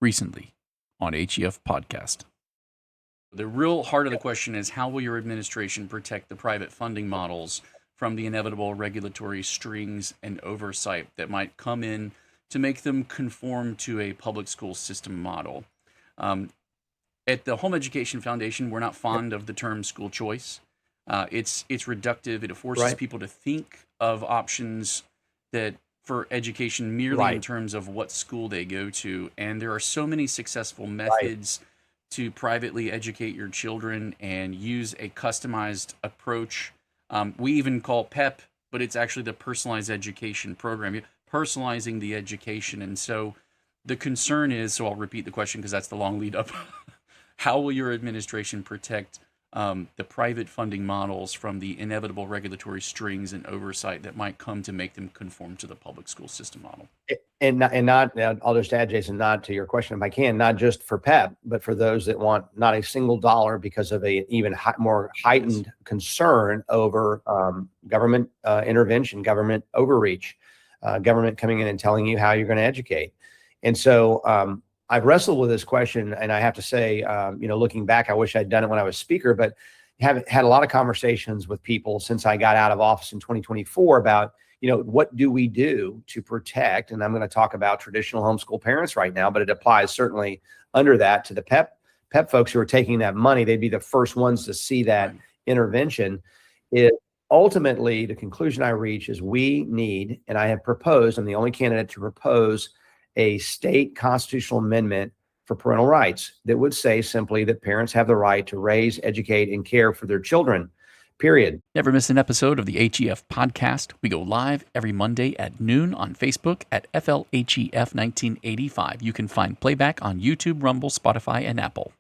recently on HEF Podcast. The real heart of the question is, how will your administration protect the private funding models from the inevitable regulatory strings and oversight that might come in to make them conform to a public school system model? At the Home Education Foundation, we're not fond of the term school choice. It's reductive. It forces people to think of options that for education merely in terms of what school they go to. And there are so many successful methods to privately educate your children and use a customized approach. We even call PEP, but it's actually the personalized education program, personalizing the education. And so the concern is, so I'll repeat the question because that's the long lead up. How will your administration protect the private funding models from the inevitable regulatory strings and oversight that might come to make them conform to the public school system model? And I'll just add, Jason, nod to your question if I can, not just for PEP, but for those that want not a single dollar because of a even more heightened concern over government intervention, government overreach, government coming in and telling you how you're going to educate. And so I've wrestled with this question, and I have to say, looking back, I wish I'd done it when I was speaker, but have had a lot of conversations with people since I got out of office in 2024 about, what do we do to protect? And I'm going to talk about traditional homeschool parents right now, but it applies certainly under that to the PEP folks who are taking that money. They'd be the first ones to see that intervention. It ultimately, the conclusion I reach is we need, and I have proposed, I'm the only candidate to propose a state constitutional amendment for parental rights that would say simply that parents have the right to raise, educate, and care for their children, period. Never miss an episode of the HEF Podcast. We go live every Monday at noon on Facebook at FLHEF 1985. You can find playback on YouTube, Rumble, Spotify, and Apple.